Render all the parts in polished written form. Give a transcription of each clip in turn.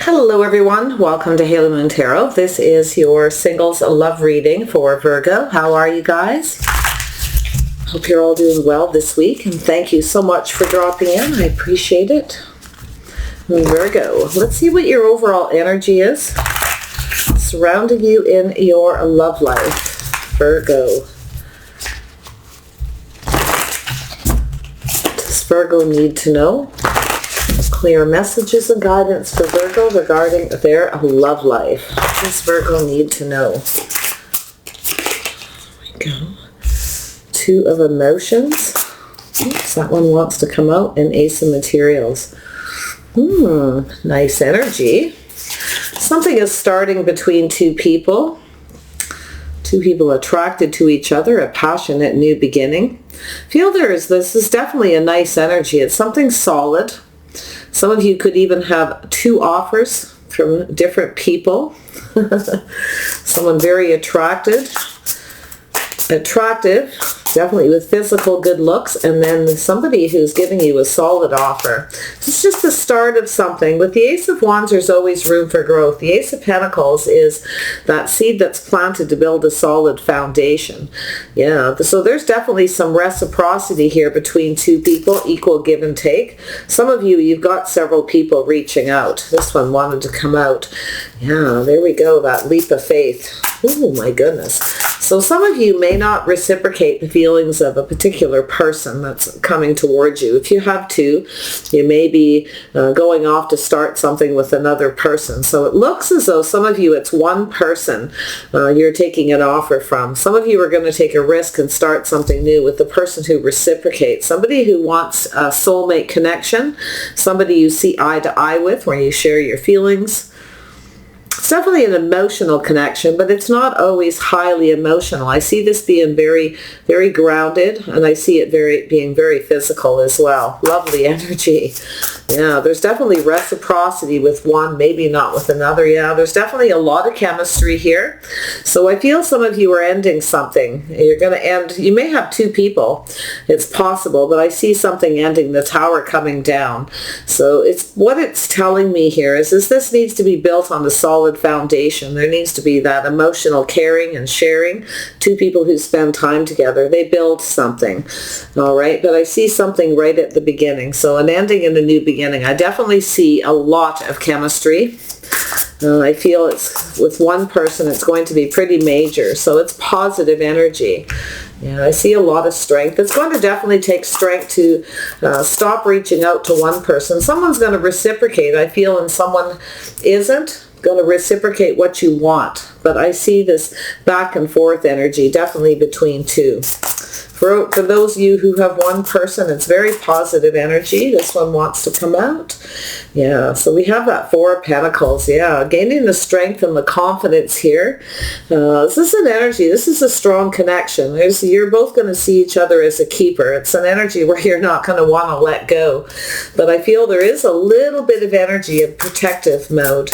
Hello everyone, welcome to Haley Moon Tarot. This is your singles love reading for Virgo. How are you guys? Hope you're all doing well this week, and thank you so much for dropping in. I appreciate it. Virgo, let's see what your overall energy is surrounding you in your love life. Virgo. Does Virgo need to know? Clear messages and guidance for Virgo regarding their love life. What does Virgo need to know? There we go. Two of Emotions. Oops, that one wants to come out. And Ace of Materials. Nice energy. Something is starting between two people. Two people attracted to each other. A passionate new beginning. Feel this is definitely a nice energy. It's something solid. Some of you could even have two offers from different people. Someone very attractive, definitely with physical good looks, and then somebody who's giving you a solid offer. It's just the start of something. With the Ace of Wands, there's always room for growth. The Ace of Pentacles is that seed that's planted to build a solid foundation. Yeah, so there's definitely some reciprocity here between two people, equal give and take. Some of you, you've got several people reaching out. This one wanted to come out. Yeah, there we go, that leap of faith. Oh my goodness. So some of you may not reciprocate the feelings of a particular person that's coming towards you. If you have two, you may be going off to start something with another person. So it looks as though some of you, it's one person you're taking an offer from. Some of you are going to take a risk and start something new with the person who reciprocates. Somebody who wants a soulmate connection. Somebody you see eye to eye with, where you share your feelings. It's definitely an emotional connection, but it's not always highly emotional. I see this being very, very grounded, and I see it being very physical as well. Lovely energy. Yeah, there's definitely reciprocity with one, maybe not with another. Yeah, there's definitely a lot of chemistry here. So I feel some of you are ending something. You're going to end, you may have two people. It's possible, but I see something ending, the tower coming down. So it's what it's telling me here is this needs to be built on a solid foundation. There needs to be that emotional caring and sharing. Two people who spend time together, they build something. All right, but I see something right at the beginning. So an ending and a new beginning. I definitely see a lot of chemistry. I feel it's with one person, it's going to be pretty major. So it's positive energy. Yeah, I see a lot of strength. It's going to definitely take strength to stop reaching out to one person. Someone's going to reciprocate, I feel, and someone isn't going to reciprocate what you want. But I see this back and forth energy definitely between two. For those of you who have one person, it's very positive energy. This one wants to come out. Yeah, so we have that Four of Pentacles. Yeah, gaining the strength and the confidence here. This is an energy. This is a strong connection. You're both going to see each other as a keeper. It's an energy where you're not going to want to let go. But I feel there is a little bit of energy of protective mode.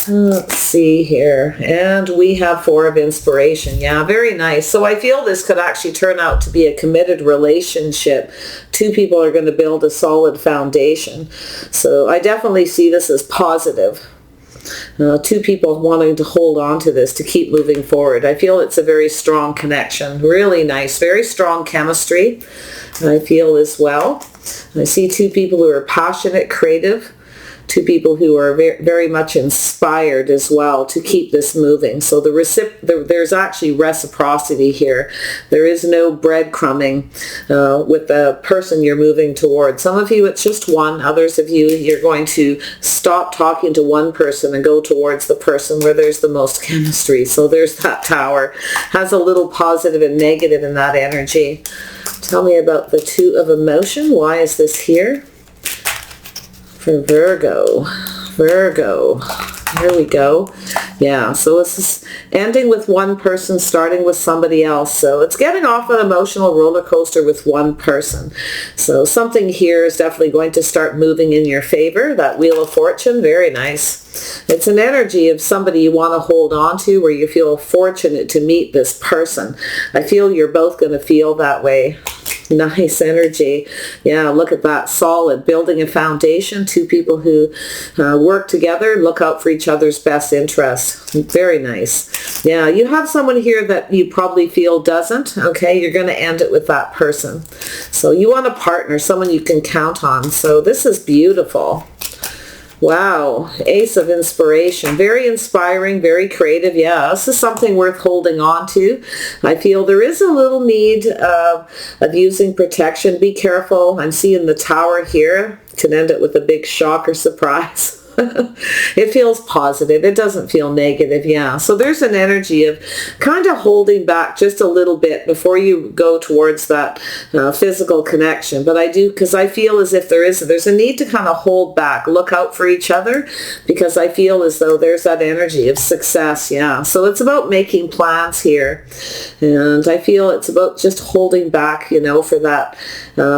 Let's see here. And we have Four of Inspiration. Yeah, very nice. So I feel this could actually turn out to be a committed relationship. Two people are going to build a solid foundation. So I definitely see this as positive. Two people wanting to hold on to this, to keep moving forward. I feel it's a very strong connection. Really nice. Very strong chemistry, I feel as well. I see two people who are passionate, creative. Two people who are very much inspired as well to keep this moving. So there's actually reciprocity here. There is no breadcrumbing with the person you're moving towards. Some of you, it's just one. Others of you, you're going to stop talking to one person and go towards the person where there's the most chemistry. So there's that tower. Has a little positive and negative in that energy. Tell me about the Two of Emotion. Why is this here? For Virgo. Here we go. Yeah, so this is ending with one person, starting with somebody else. So it's getting off an emotional roller coaster with one person. So something here is definitely going to start moving in your favor. That Wheel of Fortune, very nice. It's an energy of somebody you want to hold on to, where you feel fortunate to meet this person. I feel you're both going to feel that way. Nice energy. Yeah, look at that. Solid. Building a foundation. Two people who work together, look out for each other's best interest. Very nice. Yeah, you have someone here that you probably feel doesn't. Okay, you're going to end it with that person. So you want a partner, someone you can count on. So this is beautiful. Wow, Ace of Inspiration. Very inspiring, very creative. Yeah, this is something worth holding on to. I feel there is a little need of using protection. Be careful. I'm seeing the Tower here. Can end it with a big shock or surprise. It feels positive. It doesn't feel negative. Yeah. So there's an energy of kind of holding back just a little bit before you go towards that physical connection. But I do, because I feel as if there's a need to kind of hold back, look out for each other, because I feel as though there's that energy of success. Yeah. So it's about making plans here. And I feel it's about just holding back, for that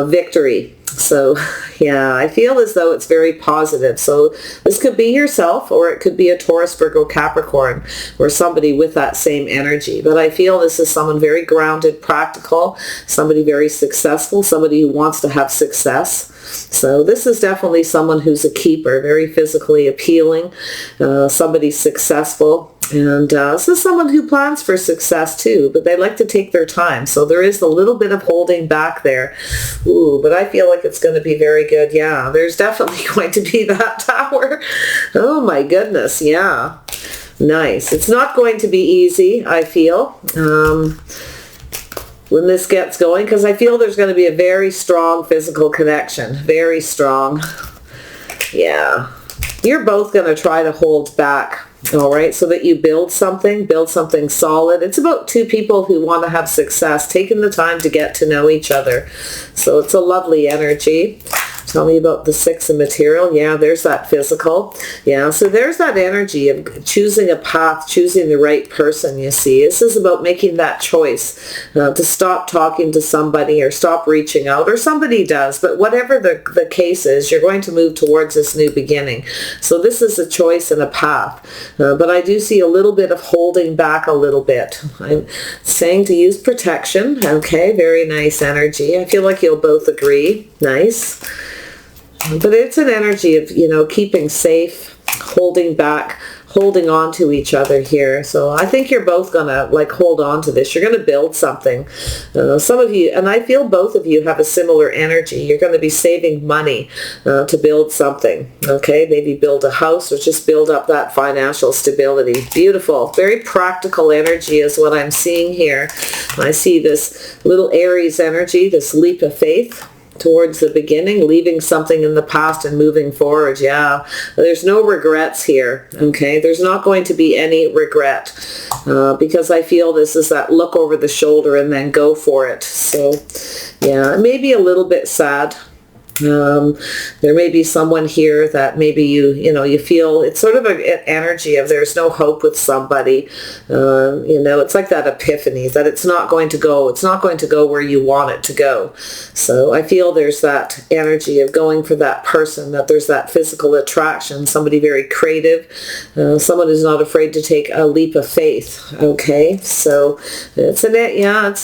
victory. So, yeah, I feel as though it's very positive. So this could be yourself, or it could be a Taurus, Virgo, Capricorn, or somebody with that same energy. But I feel this is someone very grounded, practical, somebody very successful, somebody who wants to have success. So this is definitely someone who's a keeper, very physically appealing, somebody successful. And this is someone who plans for success too, but they like to take their time. So there is a little bit of holding back there. Ooh, but I feel like it's going to be very good. Yeah, there's definitely going to be that Tower. Oh my goodness, yeah. Nice. It's not going to be easy, I feel, when this gets going, because I feel there's going to be a very strong physical connection. Very strong. Yeah. You're both going to try to hold back. All right, so that you build something solid. It's about two people who want to have success, taking the time to get to know each other. So it's a lovely energy. Tell me about the Six of Material. Yeah, there's that physical. Yeah, so there's that energy of choosing a path, choosing the right person, you see. This is about making that choice to stop talking to somebody or stop reaching out, or somebody does. But whatever the case is, you're going to move towards this new beginning. So this is a choice and a path. But I do see a little bit of holding back a little bit. I'm saying to use protection. Okay, very nice energy. I feel like you'll both agree. Nice. But it's an energy of, keeping safe, holding back, holding on to each other here. So I think you're both going to hold on to this. You're going to build something. Some of you, and I feel both of you have a similar energy. You're going to be saving money to build something. Okay, maybe build a house or just build up that financial stability. Beautiful. Very practical energy is what I'm seeing here. I see this little Aries energy, this leap of faith towards the beginning, leaving something in the past and moving forward. Yeah, there's no regrets here. Okay, there's not going to be any regret because I feel this is that look over the shoulder and then go for it. So yeah, it may be a little bit sad. There may be someone here that maybe you feel it's sort of an energy of there's no hope with somebody. It's like that epiphany that it's not going to go where you want it to go. So I feel there's that energy of going for that person, that there's that physical attraction, somebody very creative, someone who's not afraid to take a leap of faith. Okay, so it's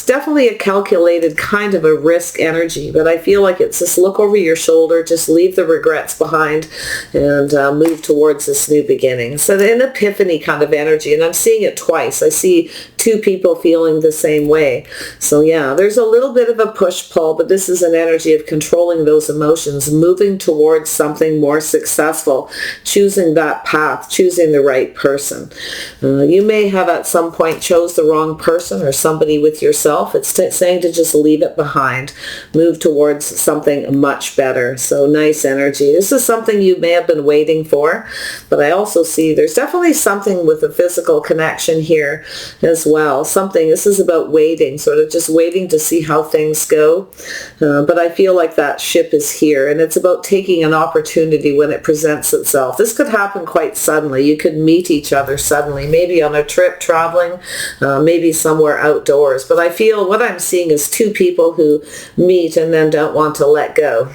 definitely a calculated kind of a risk energy, but I feel like it's this look over your shoulder, just leave the regrets behind and move towards this new beginning. So an epiphany kind of energy, and I'm seeing it twice. I see two people feeling the same way. So yeah, there's a little bit of a push-pull, but this is an energy of controlling those emotions, moving towards something more successful, choosing that path, choosing the right person. You may have at some point chose the wrong person or somebody with yourself. It's saying to just leave it behind, move towards something much better. So nice energy. This is something you may have been waiting for, but I also see there's definitely something with a physical connection here as well. This is about waiting, sort of just waiting to see how things go. But I feel like that ship is here, and it's about taking an opportunity when it presents itself. This could happen quite suddenly. You could meet each other suddenly, maybe on a trip, traveling, maybe somewhere outdoors. But I feel what I'm seeing is two people who meet and then don't want to let go.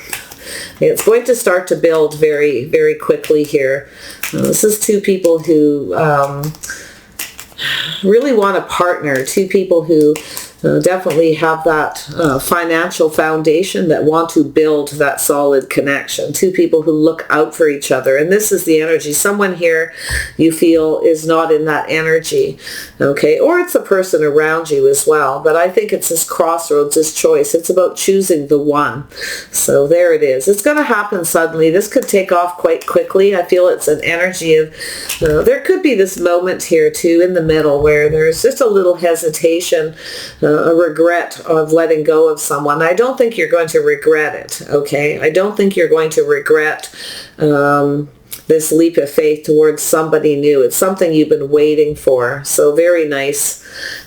It's going to start to build very, very quickly here. This is two people who really want a partner, two people who definitely have that financial foundation, that want to build that solid connection. Two people who look out for each other. And this is the energy. Someone here you feel is not in that energy. Okay. Or it's a person around you as well. But I think it's this crossroads, this choice. It's about choosing the one. So there it is. It's going to happen suddenly. This could take off quite quickly. I feel it's an energy of, there could be this moment here too in the middle where there's just a little hesitation, a regret of letting go of someone. I don't think you're going to regret it, okay? I don't think you're going to regret this leap of faith towards somebody new. It's something you've been waiting for. So very nice.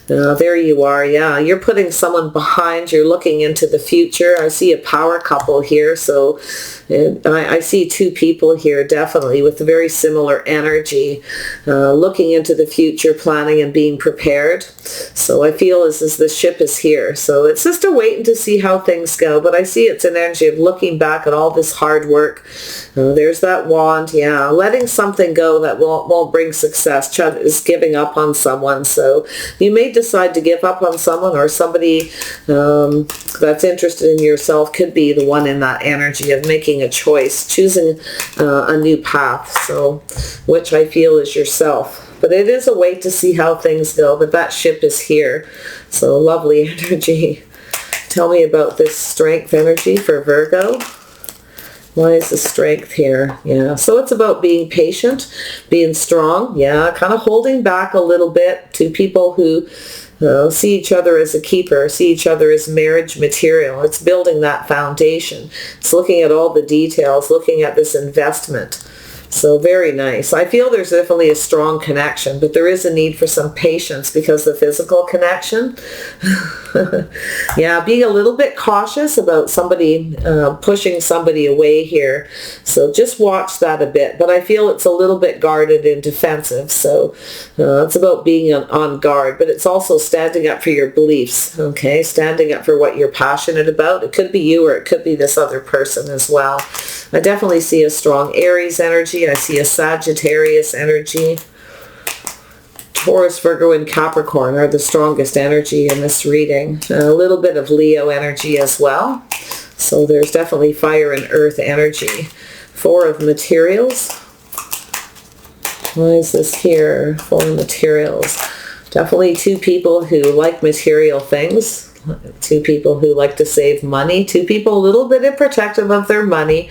There you are. Yeah, you're putting someone behind. You're looking into the future. I see a power couple here. So I see two people here definitely with a very similar energy, looking into the future, planning and being prepared. So I feel as the ship is here. So it's just a waiting to see how things go. But I see it's an energy of looking back at all this hard work. There's that wand. Yeah, letting something go that won't bring success. Chud is giving up on someone. So you may decide to give up on someone, or somebody that's interested in yourself could be the one in that energy of making a choice, choosing a new path, so which I feel is yourself. But it is a wait to see how things go, but that ship is here. So lovely energy. Tell me about this strength energy for Virgo. Why is the strength here? Yeah, so it's about being patient, being strong. Yeah, kind of holding back a little bit. Two people who see each other as a keeper, see each other as marriage material. It's building that foundation. It's looking at all the details, looking at this investment. So very nice. I feel there's definitely a strong connection, but there is a need for some patience because the physical connection. Yeah, being a little bit cautious about somebody pushing somebody away here. So just watch that a bit. But I feel it's a little bit guarded and defensive. So it's about being on guard, but it's also standing up for your beliefs. Okay, standing up for what you're passionate about. It could be you or it could be this other person as well. I definitely see a strong Aries energy. I see a Sagittarius energy. Taurus, Virgo, and Capricorn are the strongest energy in this reading. A little bit of Leo energy as well. So there's definitely fire and earth energy. Four of materials. Why is this here? Four of materials. Definitely two people who like material things. Two people who like to save money. Two people a little bit protective of their money.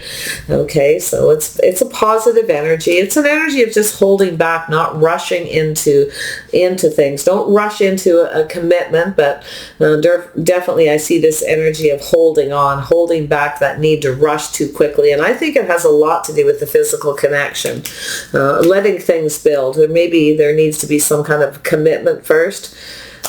Okay, so it's a positive energy. It's an energy of just holding back, not rushing into things. Don't rush into a commitment, but definitely I see this energy of holding on, holding back that need to rush too quickly. And I think it has a lot to do with the physical connection, letting things build. Or maybe there needs to be some kind of commitment first.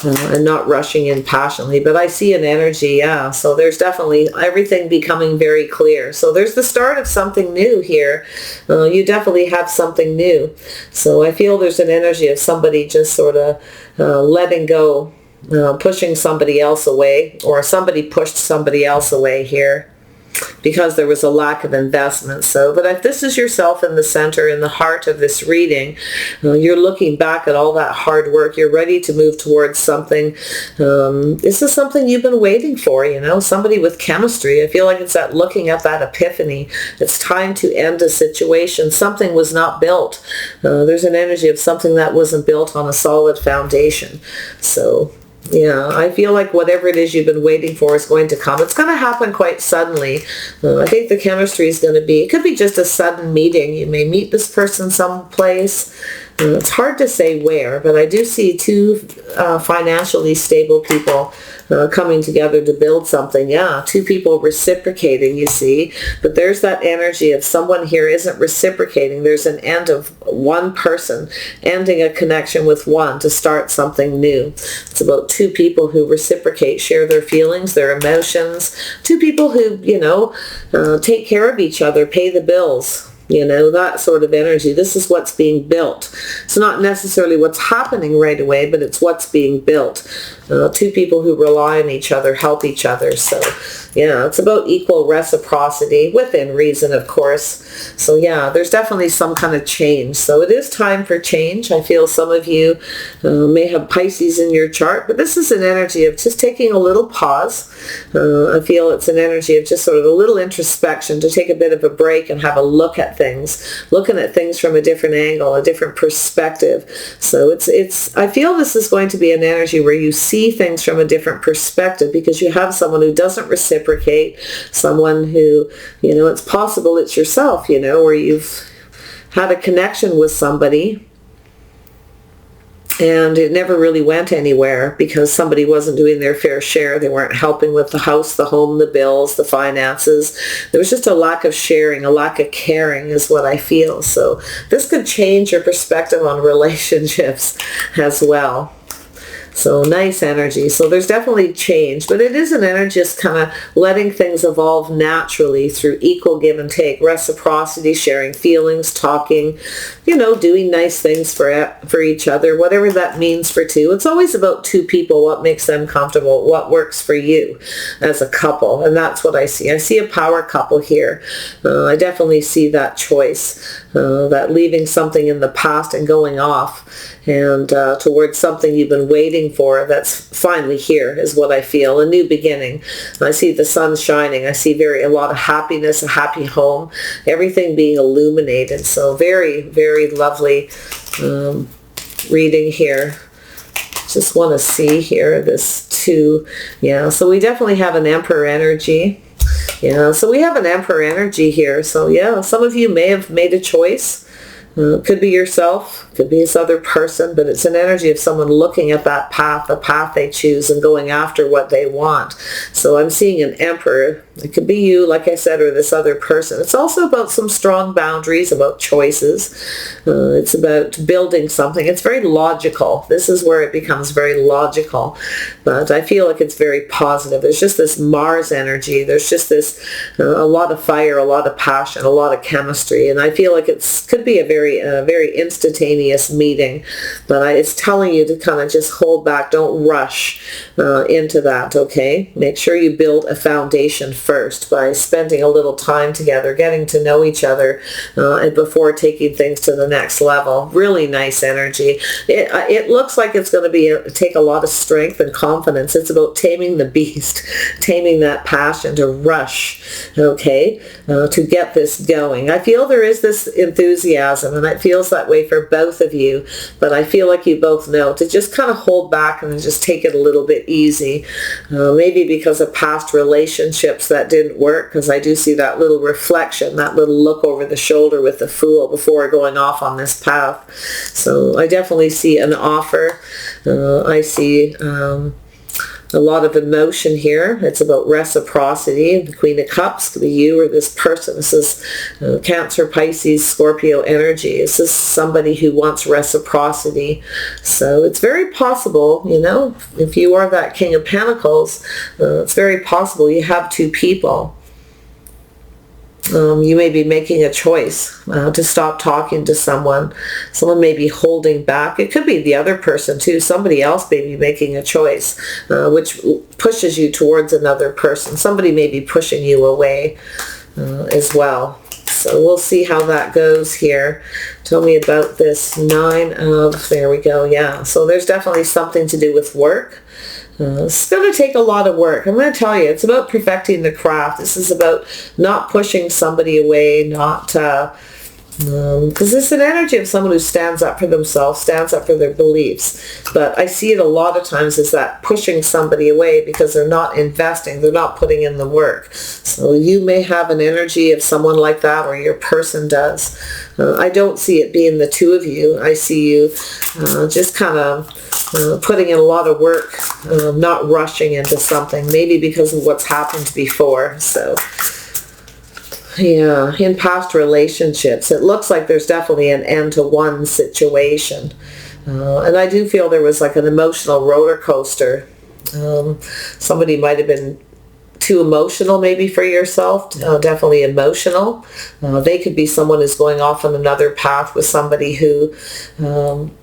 And not rushing in passionately, but I see an energy, yeah. So there's definitely everything becoming very clear. So there's the start of something new here. You definitely have something new. So I feel there's an energy of somebody just sort of letting go, pushing somebody else away, or somebody pushed somebody else away here because there was a lack of investment. So, but if this is yourself in the center, in the heart of this reading, you're looking back at all that hard work. You're ready to move towards something. This is something you've been waiting for, you know, somebody with chemistry. I feel like it's that looking at that epiphany. It's time to end a situation. Something was not built. There's an energy of something that wasn't built on a solid foundation. So yeah, I feel like whatever it is you've been waiting for is going to come. It's going to happen quite suddenly. I think the chemistry is going to be, it could be just a sudden meeting. You may meet this person someplace. It's hard to say where, but I do see two financially stable people coming together to build something. Yeah, two people reciprocating, you see. But there's that energy of someone here isn't reciprocating. There's an end of one person ending a connection with one to start something new. It's about two people who reciprocate, share their feelings, their emotions. Two people who, you know, take care of each other, pay the bills. you know, that sort of energy. This is what's being built. It's not necessarily what's happening right away, but it's what's being built. Two people who rely on each other, help each other. So yeah, it's about equal reciprocity within reason, of course. So yeah, there's definitely some kind of change. So it is time for change. I feel some of you may have Pisces in your chart, but this is an energy of just taking a little pause. I feel it's an energy of just sort of a little introspection, to take a bit of a break and have a look at things, looking at things from a different angle, a different perspective. So I feel this is going to be an energy where you see things from a different perspective, because you have someone who doesn't reciprocate, someone who, you know, it's possible it's yourself, you know, where you've had a connection with somebody and it never really went anywhere because somebody wasn't doing their fair share. They weren't helping with the house, the home, the bills, the finances. There was just a lack of sharing, a lack of caring is what I feel. So this could change your perspective on relationships as well. So nice energy. So there's definitely change, but it is an energy just kind of letting things evolve naturally through equal give and take, reciprocity, sharing feelings, talking, you know, doing nice things for each other, whatever that means for two. It's always about two people, what makes them comfortable, what works for you as a couple. And that's what I see. I see a power couple here. I definitely see that choice, that leaving something in the past and going off and towards something you've been waiting for that's finally here is what I feel. A new beginning. I see the sun shining. I see a lot of happiness, a happy home, everything being illuminated. So very, very lovely reading here. Just want to see here this too. Yeah, so we definitely have an Emperor energy. Yeah, so we have an Emperor energy here. So yeah, some of you may have made a choice. Could be yourself, could be this other person, but it's an energy of someone looking at that path, the path they choose, and going after what they want. So I'm seeing an Emperor. It could be you, like I said, or this other person. It's also about some strong boundaries, about choices. It's about building something. It's very logical. This is where it becomes very logical. But I feel like it's very positive. There's just this Mars energy. There's just this, a lot of fire, a lot of passion, a lot of chemistry. And I feel like it could be a very instantaneous meeting. But it's telling you to kind of just hold back. Don't rush into that, okay? Make sure you build a foundation first by spending a little time together, getting to know each other, and before taking things to the next level. Really nice energy. It looks like it's going to take a lot of strength and confidence. It's about taming the beast, taming that passion to rush, okay, to get this going. I feel there is this enthusiasm, and it feels that way for both of you, but I feel like you both know to just kind of hold back and just take it a little bit easy, maybe because of past relationships that didn't work, because I do see that little reflection, that little look over the shoulder with the Fool before going off on this path. So I definitely see an offer. I see a lot of emotion here. It's about reciprocity. The Queen of Cups could be you or this person. This is Cancer, Pisces, Scorpio energy. This is somebody who wants reciprocity. So it's very possible, you know, if you are that King of Pentacles, it's very possible you have two people. You may be making a choice to stop talking to someone. Someone may be holding back. It could be the other person too. Somebody else may be making a choice which pushes you towards another person. Somebody may be pushing you away as well. So we'll see how that goes here. Tell me about this there we go. Yeah, so there's definitely something to do with work. It's going to take a lot of work. I'm going to tell you, it's about perfecting the craft. This is about not pushing somebody away, not because it's an energy of someone who stands up for themselves, stands up for their beliefs. But I see it a lot of times as that pushing somebody away because they're not investing, they're not putting in the work. So you may have an energy of someone like that, or your person does. I don't see it being the two of you. I see you just kind of putting in a lot of work, not rushing into something, maybe because of what's happened before. So yeah, in past relationships, it looks like there's definitely an end to one situation. And I do feel there was like an emotional roller coaster. Somebody might have been too emotional maybe for yourself, definitely emotional. They could be someone who's going off on another path with somebody who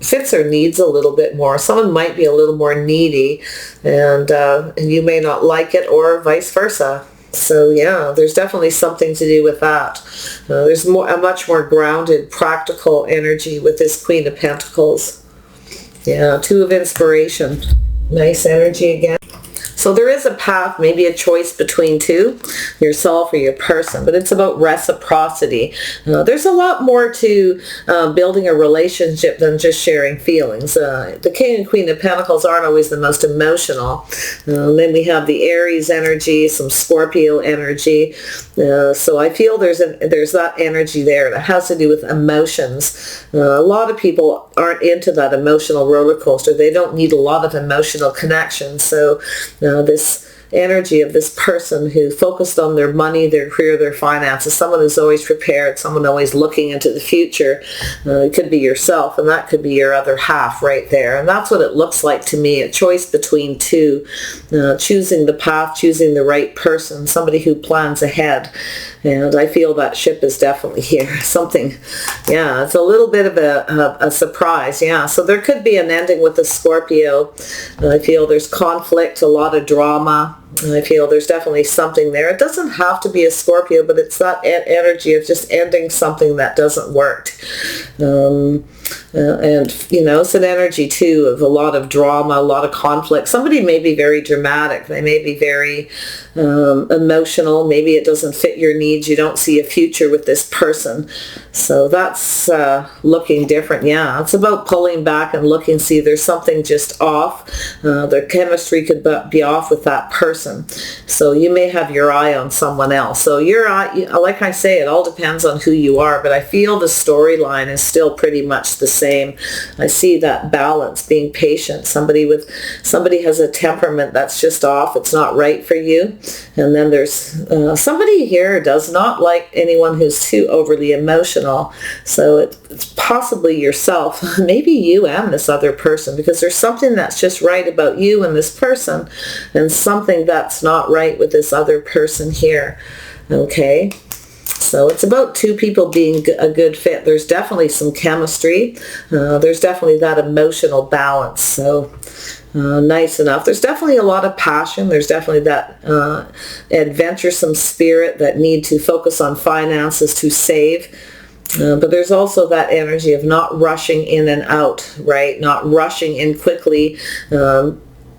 fits their needs a little bit more. Someone might be a little more needy, and you may not like it, or vice versa. So yeah, there's definitely something to do with that. There's a much more grounded, practical energy with this Queen of Pentacles. Yeah, Two of Inspiration. Nice energy again. So there is a path, maybe a choice between two, yourself or your person, but it's about reciprocity. There's a lot more to building a relationship than just sharing feelings. The King and Queen of Pentacles aren't always the most emotional. Then we have the Aries energy, some Scorpio energy. So I feel there's that energy there that has to do with emotions. A lot of people aren't into that emotional roller coaster. They don't need a lot of emotional connection. So this energy of this person who focused on their money, their career, their finances, someone who's always prepared, someone always looking into the future. It could be yourself, and that could be your other half right there. And that's what it looks like to me, a choice between two, choosing the path, choosing the right person, somebody who plans ahead. And I feel that ship is definitely here. Something, yeah, it's a little bit of a surprise, yeah. So there could be an ending with the Scorpio. I feel there's conflict, a lot of drama. I feel there's definitely something there. It doesn't have to be a Scorpio, but it's that energy of just ending something that doesn't work. And, you know, it's an energy, too, of a lot of drama, a lot of conflict. Somebody may be very dramatic. They may be very emotional. Maybe it doesn't fit your needs. You don't see a future with this person. So that's looking different. Yeah, it's about pulling back and looking, see there's something just off. The chemistry could be off with that person. So you may have your eye on someone else. So your eye, like I say, it all depends on who you are. But I feel the storyline is still pretty much the same. I see that balance, being patient. Somebody has a temperament that's just off. It's not right for you. And then there's somebody here does not like anyone who's too overly emotional. So it's possibly yourself, maybe you and this other person, because there's something that's just right about you and this person, and something that's not right with this other person here. Okay. So it's about two people being a good fit. There's definitely some chemistry. There's definitely that emotional balance. So nice enough. There's definitely a lot of passion. There's definitely that adventuresome spirit that need to focus on finances to save. But there's also that energy of not rushing in and out, right? Not rushing in quickly.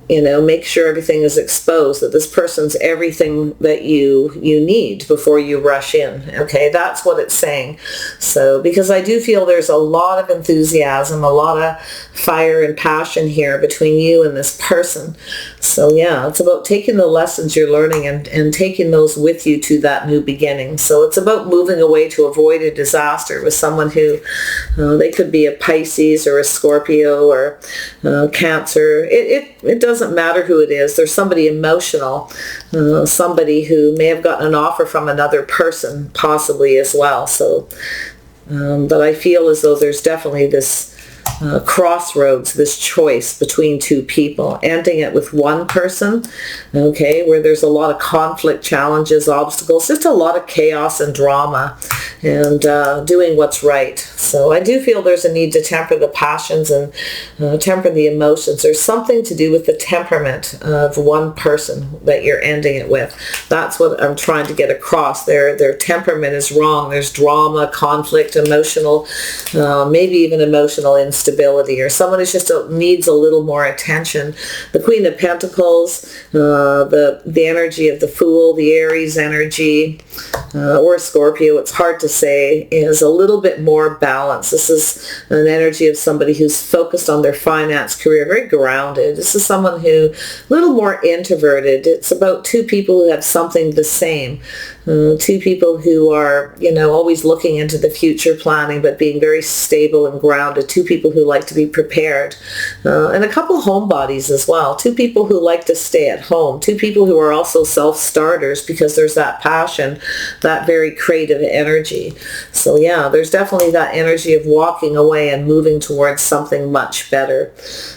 You know, make sure everything is exposed, that this person's everything that you need before you rush in. Okay, that's what it's saying. So, because I do feel there's a lot of enthusiasm, a lot of fire and passion here between you and this person. So yeah, it's about taking the lessons you're learning and taking those with you to that new beginning. So it's about moving away to avoid a disaster with someone who, they could be a Pisces or a Scorpio or Cancer. It doesn't matter who it is. There's somebody emotional, somebody who may have gotten an offer from another person possibly as well. So, but I feel as though there's definitely this crossroads, this choice between two people, ending it with one person, okay, where there's a lot of conflict, challenges, obstacles, just a lot of chaos and drama, and doing what's right. So I do feel there's a need to temper the passions and temper the emotions. There's something to do with the temperament of one person that you're ending it with. That's what I'm trying to get across. Their temperament is wrong. There's drama, conflict, emotional, maybe even emotional instability, or someone who just needs a little more attention. The Queen of Pentacles, the energy of the Fool, the Aries energy, or Scorpio, it's hard to say, is a little bit more balanced. This is an energy of somebody who's focused on their finance, career, very grounded. This is someone who a little more introverted. It's about two people who have something the same. Two people who are, always looking into the future, planning, but being very stable and grounded. Two people who like to be prepared. And a couple homebodies as well. Two people who like to stay at home. Two people who are also self-starters, because there's that passion, that very creative energy. So yeah, there's definitely that energy of walking away and moving towards something much better.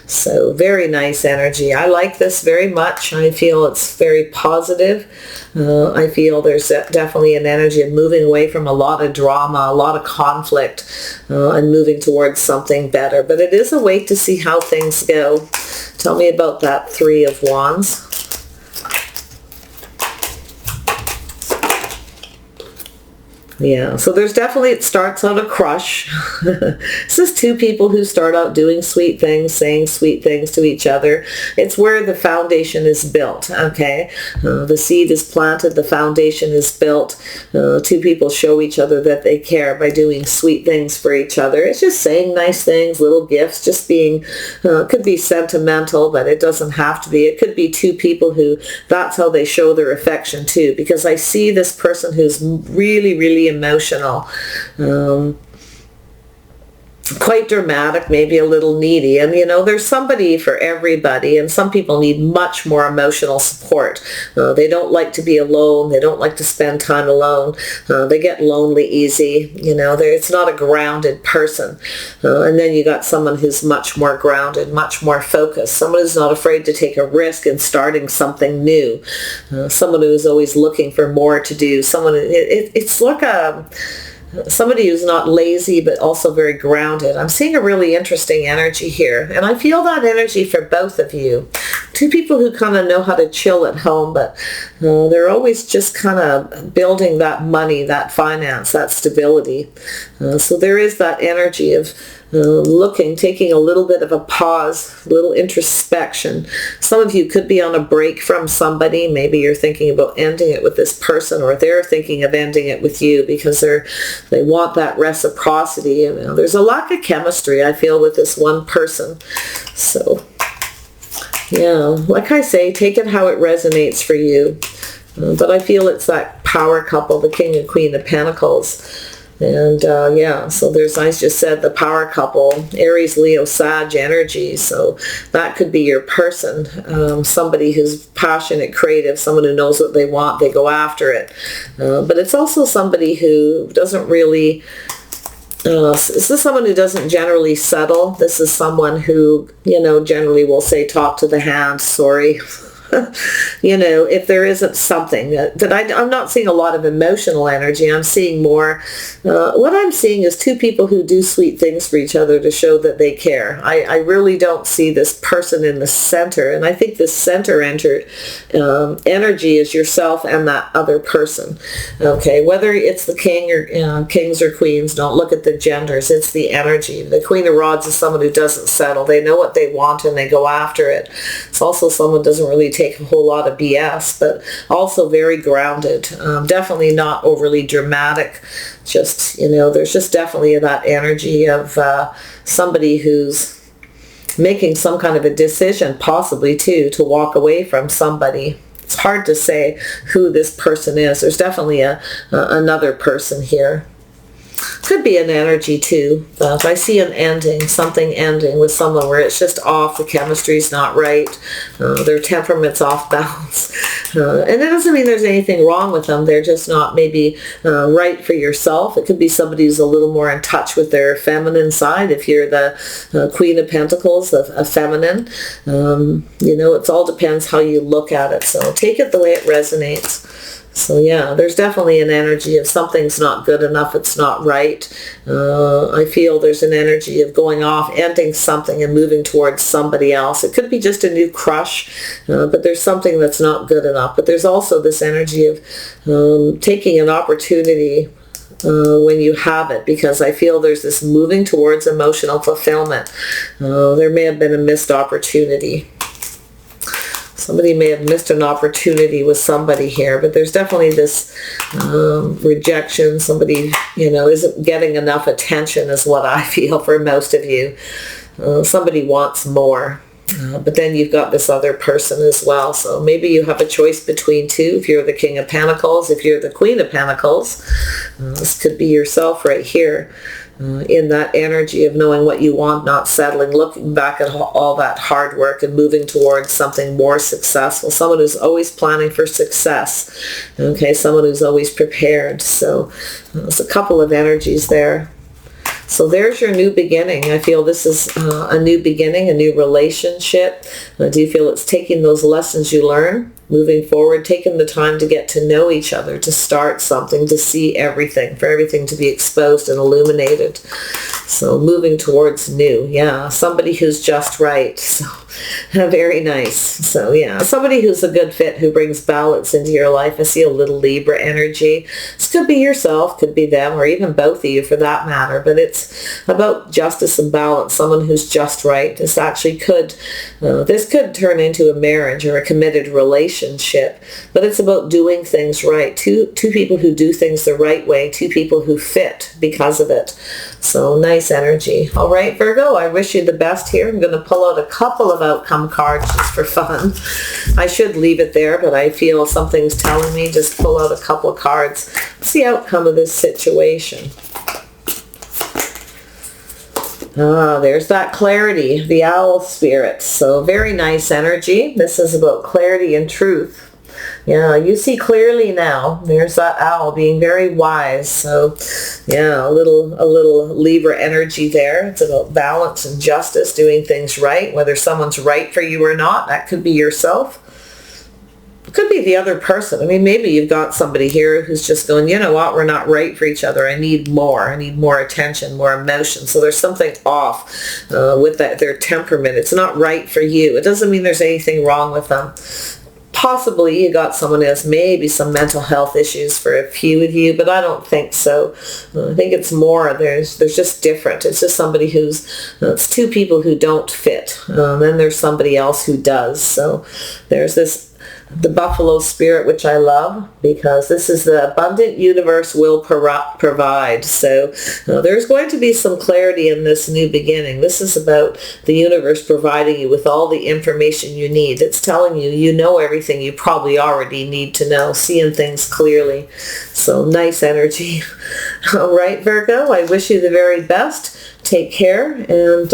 So very nice energy. I like this very much. I feel it's very positive. I feel there's definitely an energy of moving away from a lot of drama, a lot of conflict, and moving towards something better. But it is a wait to see how things go. Tell me about that Three of Wands. Yeah, so there's definitely, it starts out a crush. This is two people who start out doing sweet things, saying sweet things to each other. It's where the foundation is built, okay? The seed is planted, the foundation is built. Two people show each other that they care by doing sweet things for each other. It's just saying nice things, little gifts, just being, could be sentimental, but it doesn't have to be. It could be two people who, that's how they show their affection too, because I see this person who's really, really emotional, quite dramatic, maybe a little needy, and there's somebody for everybody, and some people need much more emotional support. They don't like to be alone, they don't like to spend time alone, they get lonely easy, it's not a grounded person. And then you got someone who's much more grounded, much more focused, someone who's not afraid to take a risk in starting something new, someone who's always looking for more to do, someone, it's like somebody who's not lazy but also very grounded. I'm seeing a really interesting energy here, and I feel that energy for both of you. Two people who kind of know how to chill at home, but they're always just kind of building that money, that finance, that stability. So there is that energy of looking, taking a little bit of a pause, a little introspection. Some of you could be on a break from somebody. Maybe you're thinking about ending it with this person, or they're thinking of ending it with you because they want that reciprocity. There's a lack of chemistry, I feel, with this one person. So yeah, like I say, take it how it resonates for you. But I feel it's that power couple, the King and Queen of Pentacles. And yeah, so there's, I just said, the power couple, Aries, Leo, Sag energy. So that could be your person, somebody who's passionate, creative, someone who knows what they want, they go after it. But it's also somebody who doesn't really, this is someone who doesn't generally settle. This is someone who, generally will say, talk to the hand, sorry. If there isn't something that I'm not seeing a lot of emotional energy. I'm seeing more, what I'm seeing is two people who do sweet things for each other to show that they care. I really don't see this person in the center, and I think the center energy is yourself and that other person. Okay, whether it's the king or kings or queens, don't look at the genders, it's the energy. The Queen of Rods is someone who doesn't settle. They know what they want and they go after it. It's also someone who doesn't really take a whole lot of BS, but also very grounded. Definitely not overly dramatic. Just, there's just definitely that energy of somebody who's making some kind of a decision, possibly too, to walk away from somebody. It's hard to say who this person is. There's definitely another person here. Could be an energy too, but I see an ending, something ending with someone where it's just off, the chemistry's not right, their temperament's off balance. And it doesn't mean there's anything wrong with them, they're just not maybe right for yourself. It could be somebody who's a little more in touch with their feminine side. If you're the Queen of Pentacles, a feminine, it all depends how you look at it. So take it the way it resonates. So yeah, there's definitely an energy of something's not good enough, it's not right. I feel there's an energy of going off, ending something and moving towards somebody else. It could be just a new crush, but there's something that's not good enough. But there's also this energy of taking an opportunity when you have it, because I feel there's this moving towards emotional fulfillment. There may have been a missed opportunity. Somebody may have missed an opportunity with somebody here, but there's definitely this rejection. Somebody, isn't getting enough attention is what I feel for most of you. Somebody wants more. But then you've got this other person as well. So maybe you have a choice between two. If you're the King of Pentacles, if you're the Queen of Pentacles, this could be yourself right here. In that energy of knowing what you want, not settling, looking back at all that hard work and moving towards something more successful. Someone who's always planning for success. Okay, someone who's always prepared. So there's a couple of energies there. So there's your new beginning. I feel this is a new beginning, a new relationship. Do you feel it's taking those lessons you learn, moving forward, taking the time to get to know each other, to start something, to see everything, for everything to be exposed and illuminated. So moving towards new. Yeah, somebody who's just right. So very nice. So yeah, somebody who's a good fit, who brings balance into your life. I see a little Libra energy. This could be yourself, could be them, or even both of you for that matter. But it's about justice and balance. Someone who's just right. This actually could, this could turn into a marriage or a committed relationship. But it's about doing things right. Two people who do things the right way. Two people who fit because of it. So nice energy. All right, Virgo, I wish you the best here. I'm going to pull out a couple of outcome cards just for fun. I should leave it there, but I feel something's telling me just pull out a couple of cards. What's the outcome of this situation? Ah, there's that clarity, the owl spirit. So very nice energy. This is about clarity and truth. Yeah, you see clearly now. There's that owl being very wise. So yeah, a little Libra energy there. It's about balance and justice, doing things right, whether someone's right for you or not. That could be yourself. It could be the other person. I mean, maybe you've got somebody here who's just going, you know what, we're not right for each other. I need more. I need more attention, more emotion. So there's something off with their temperament. It's not right for you. It doesn't mean there's anything wrong with them. Possibly you got someone who has maybe some mental health issues for a few of you, but I don't think so. I think it's more, there's just different. It's just somebody who's, it's two people who don't fit. Then there's somebody else who does. So there's the buffalo spirit, which I love, because this is the abundant universe will provide. So there's going to be some clarity in this new beginning. This is about the universe providing you with all the information you need. It's telling you, you know everything you probably already need to know, seeing things clearly. So nice energy. All right, Virgo, I wish you the very best. Take care, and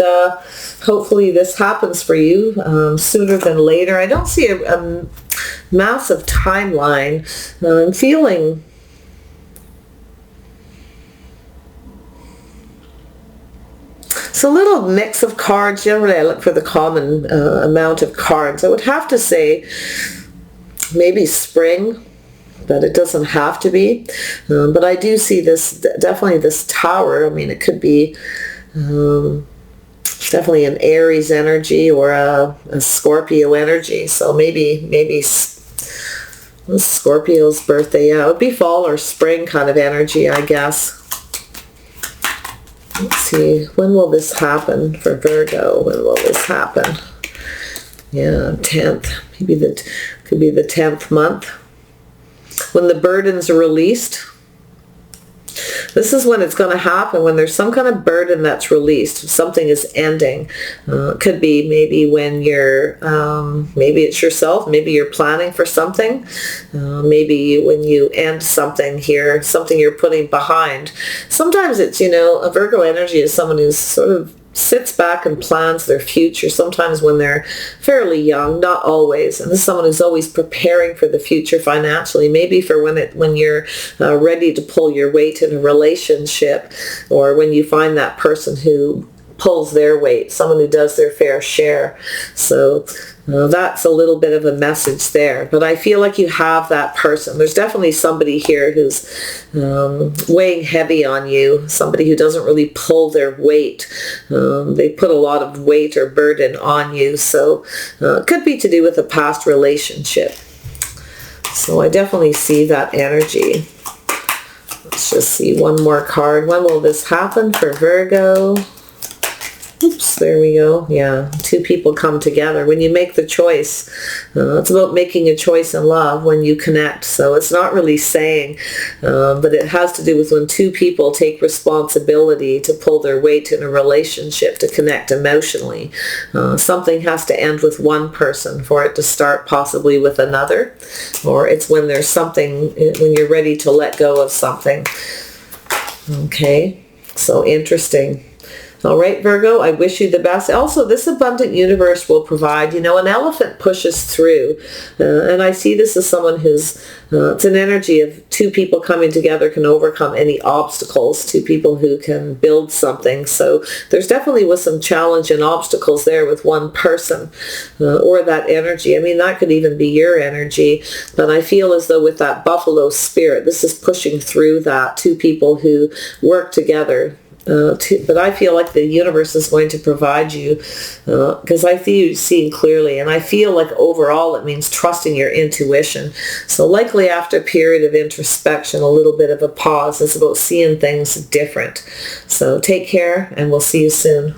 hopefully this happens for you sooner than later. I don't see a massive timeline. I'm feeling it's a little mix of cards. Generally, I look for the common amount of cards. I would have to say maybe spring, but it doesn't have to be. But I do see this, definitely this tower. I mean, it could be definitely an Aries energy or a Scorpio energy. So maybe Scorpio's birthday. Yeah, it would be fall or spring kind of energy, I guess. Let's see, when will this happen for Virgo? When will this happen? Yeah, 10th. Maybe could be the 10th month. When the burdens are released. This is when it's going to happen, when there's some kind of burden that's released. Something is ending. It could be maybe when you're, maybe it's yourself, maybe you're planning for something. Maybe when you end something here, something you're putting behind. Sometimes it's, a Virgo energy is someone who's sort of sits back and plans their future, sometimes when they're fairly young, not always. And this is someone who's always preparing for the future financially, maybe for when you're ready to pull your weight in a relationship, or when you find that person who pulls their weight, someone who does their fair share. So that's a little bit of a message there. But I feel like you have that person. There's definitely somebody here who's weighing heavy on you, somebody who doesn't really pull their weight. They put a lot of weight or burden on you. So it could be to do with a past relationship. So I definitely see that energy. Let's just see one more card. When will this happen for Virgo? Oops, there we go. Yeah, two people come together. When you make the choice, it's about making a choice in love when you connect. So it's not really saying, but it has to do with when two people take responsibility to pull their weight in a relationship, to connect emotionally. Something has to end with one person for it to start possibly with another, or it's when there's something, when you're ready to let go of something. Okay, so interesting. All right, Virgo, I wish you the best. Also, this abundant universe will provide, an elephant pushes through. And I see this as someone who's, it's an energy of two people coming together can overcome any obstacles, two people who can build something. So there's definitely was some challenge and obstacles there with one person or that energy. I mean, that could even be your energy. But I feel as though with that buffalo spirit, this is pushing through that, two people who work together. But I feel like the universe is going to provide you because I see you seeing clearly, and I feel like overall it means trusting your intuition. So likely after a period of introspection, a little bit of a pause is about seeing things different. So take care, and we'll see you soon.